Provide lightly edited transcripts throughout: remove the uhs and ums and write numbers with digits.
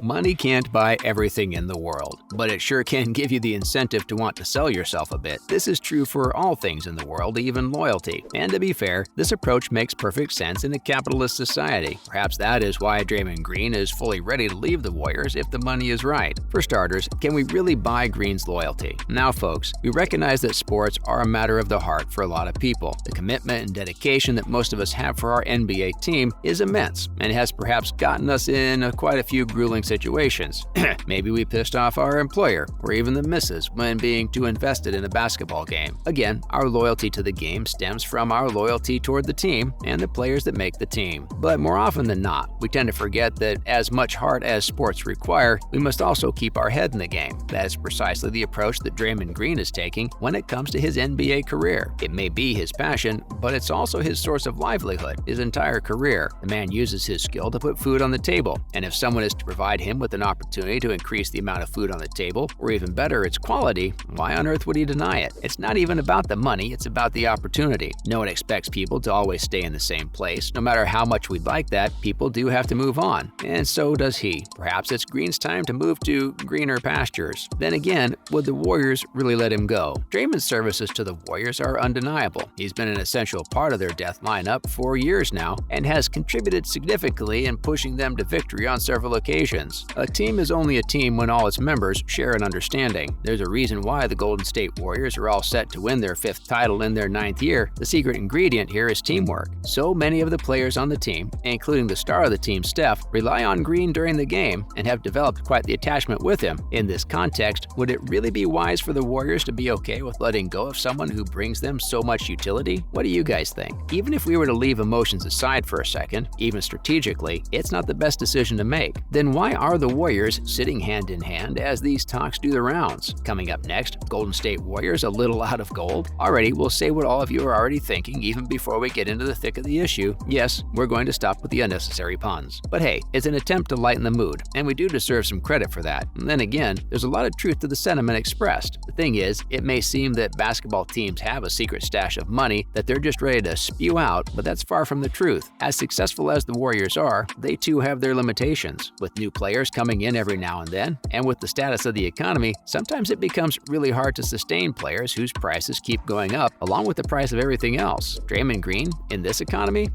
Money can't buy everything in the world, but it sure can give you the incentive to want to sell yourself a bit. This is true for all things in the world, even loyalty. And to be fair, this approach makes perfect sense in a capitalist society. Perhaps that is why Draymond Green is fully ready to leave the Warriors if the money is right. For starters, can we really buy Green's loyalty? Now, folks, we recognize that sports are a matter of the heart for a lot of people. The commitment and dedication that most of us have for our NBA team is immense and has perhaps gotten us in quite a few grueling situations. Maybe we pissed off our employer or even the missus when being too invested in a basketball game. Again, our loyalty to the game stems from our loyalty toward the team and the players that make the team. But more often than not, we tend to forget that as much heart as sports require, we must also keep our head in the game. That is precisely the approach that Draymond Green is taking when it comes to his NBA career. It may be his passion, but it's also his source of livelihood, his entire career. The man uses his skill to put food on the table, and if someone is to provide him with an opportunity to increase the amount of food on the table, or even better, its quality, why on earth would he deny it? It's not even about the money, it's about the opportunity. No one expects people to always stay in the same place. No matter how much we'd like that, people do have to move on, and so does he. Perhaps it's Green's time to move to greener pastures. Then again, would the Warriors really let him go? Draymond's services to the Warriors are undeniable. He's been an essential part of their death lineup for years now, and has contributed significantly in pushing them to victory on several occasions. A team is only a team when all its members share an understanding. There's a reason why the Golden State Warriors are all set to win their 5th title in their 9th year. The secret ingredient here is teamwork. So many of the players on the team, including the star of the team, Steph, rely on Green during the game and have developed quite the attachment with him. In this context, would it really be wise for the Warriors to be okay with letting go of someone who brings them so much utility? What do you guys think? Even if we were to leave emotions aside for a second, even strategically, it's not the best decision to make. Then why are the Warriors sitting hand in hand as these talks do the rounds? Coming up next, Golden State Warriors a little out of gold? Alrighty, we'll say what all of you are already thinking even before we get into the thick of the issue. Yes, we're going to stop with the unnecessary puns. But hey, it's an attempt to lighten the mood, and we do deserve some credit for that. And then again, there's a lot of truth to the sentiment expressed. The thing is, it may seem that basketball teams have a secret stash of money that they're just ready to spew out, but that's far from the truth. As successful as the Warriors are, they too have their limitations. With new players coming in every now and then, and with the status of the economy, sometimes it becomes really hard to sustain players whose prices keep going up along with the price of everything else. Draymond Green, in this economy?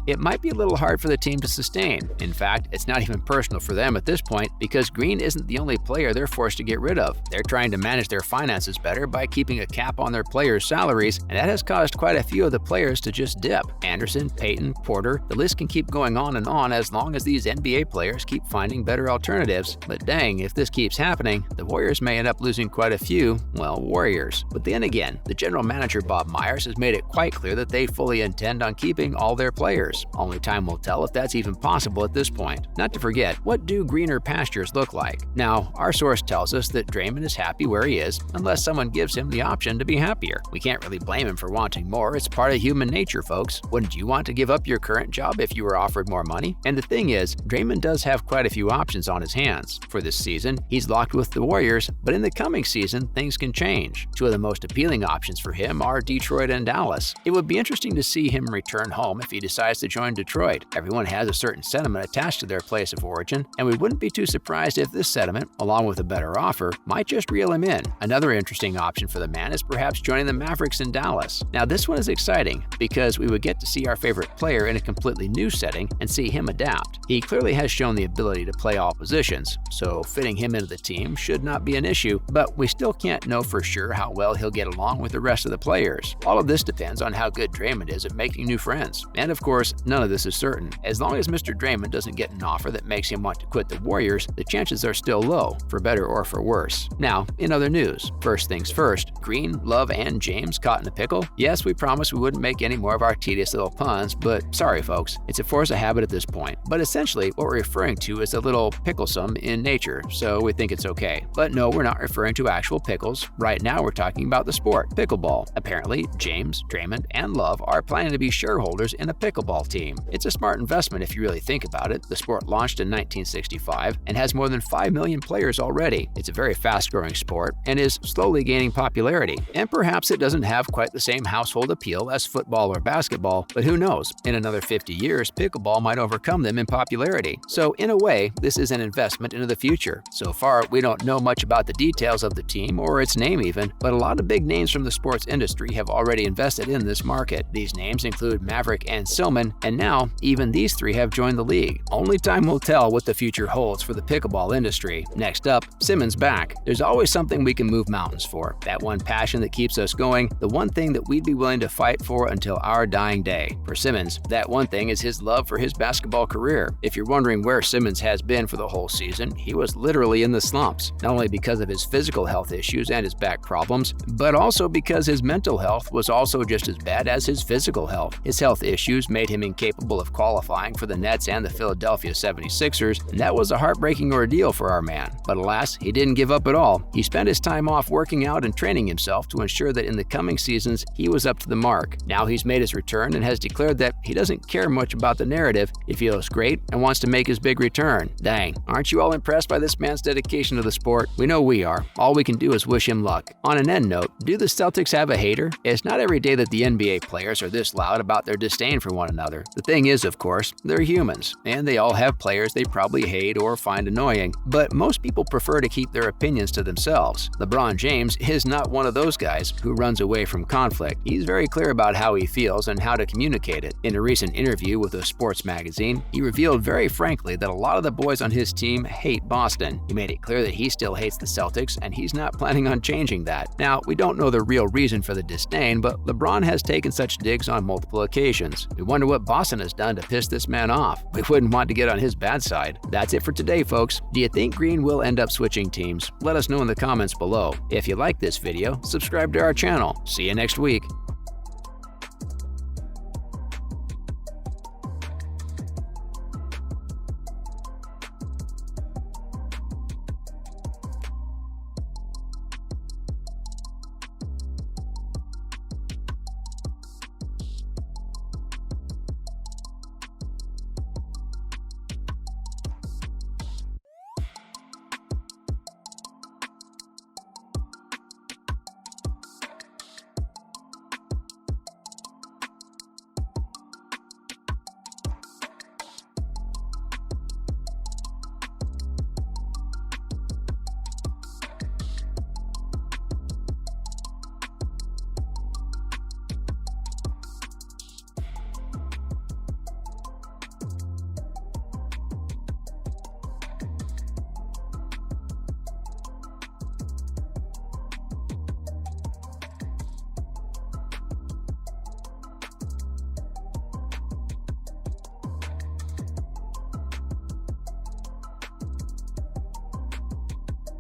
It might be a little hard for the team to sustain. In fact, it's not even personal for them at this point because Green isn't the only player they're forced to get rid of. They're trying to manage their finances better by keeping a cap on their players' salaries, and that has caused quite a few of the players to just dip. Anderson, Payton, Porter, the list can keep going on and on as long as these NBA players keep finding better alternatives. But dang, if this keeps happening, the Warriors may end up losing quite a few, well, Warriors. But then again, the general manager Bob Myers has made it quite clear that they fully intend on keeping all their players. Only time will tell if that's even possible at this point. Not to forget, what do greener pastures look like? Now, our source tells us that Draymond is happy where he is unless someone gives him the option to be happier. We can't really blame him for wanting more. It's part of human nature, folks. Wouldn't you want to give up your current job if you were offered more money? And the thing is, Draymond does have quite a few options on his hands. For this season, he's locked with the Warriors, but in the coming season, things can change. Two of the most appealing options for him are Detroit and Dallas. It would be interesting to see him return home if he decides to join Detroit. Everyone has a certain sentiment attached to their place of origin, and we wouldn't be too surprised if this sentiment, along with a better offer, might just reel him in. Another interesting option for the man is perhaps joining the Mavericks in Dallas. Now, this one is exciting because we would get to see our favorite player in a completely new setting and see him adapt. He clearly has shown the ability to play all positions, so fitting him into the team should not be an issue, but we still can't know for sure how well he'll get along with the rest of the players. All of this depends on how good Draymond is at making new friends. And of course, none of this is certain. As long as Mr. Draymond doesn't get an offer that makes him want to quit the Warriors, the chances are still low, for better or for worse. Now, in other news, first things first, Green, Love, and James caught in a pickle? Yes, we promised we wouldn't make any more of our tedious little puns, but sorry folks, it's a force of habit at this point. But essentially, what we're referring to is a little picklesome in nature, so we think it's okay. But no, we're not referring to actual pickles. Right now we're talking about the sport, pickleball. Apparently, James, Draymond, and Love are planning to be shareholders in a pickleball team. It's a smart investment if you really think about it. The sport launched in 1965 and has more than 5 million players already. It's a very fast-growing sport and is slowly gaining popularity. And perhaps it doesn't have quite the same household appeal as football or basketball, but who knows? In another 50 years, pickleball might overcome them in popularity. So in a way, This is an investment into the future. So far, we don't know much about the details of the team or its name even, but a lot of big names from the sports industry have already invested in this market. These names include Maverick and Silman, and now even these three have joined the league. Only time will tell what the future holds for the pickleball industry. Next up, Simmons back. There's always something we can move mountains for. That one passion that keeps us going, the one thing that we'd be willing to fight for until our dying day. For Simmons, that one thing is his love for his basketball career. If you're wondering where Simmons has been for the whole season, he was literally in the slumps, not only because of his physical health issues and his back problems, but also because his mental health was also just as bad as his physical health. His health issues made him incapable of qualifying for the Nets and the Philadelphia 76ers, and that was a heartbreaking ordeal for our man. But alas, he didn't give up at all. He spent his time off working out and training himself to ensure that in the coming seasons he was up to the mark. Now he's made his return and has declared that he doesn't care much about the narrative. He feels great and wants to make his big return. Dang, aren't you all impressed by this man's dedication to the sport? We know we are. All we can do is wish him luck. On an end note, do the Celtics have a hater? It's not every day that the NBA players are this loud about their disdain for one another. The thing is, of course, they're humans, and they all have players they probably hate or find annoying, but most people prefer to keep their opinions to themselves. LeBron James is not one of those guys who runs away from conflict. He's very clear about how he feels and how to communicate it. In a recent interview with a sports magazine, he revealed very frankly that a lot of the boys on his team hate Boston. He made it clear that he still hates the Celtics, and he's not planning on changing that. Now, we don't know the real reason for the disdain, but LeBron has taken such digs on multiple occasions. We wonder what Boston has done to piss this man off. We wouldn't want to get on his bad side. That's it for today, folks. Do you think Green will end up switching teams? Let us know in the comments below. If you like this video, subscribe to our channel. See you next week.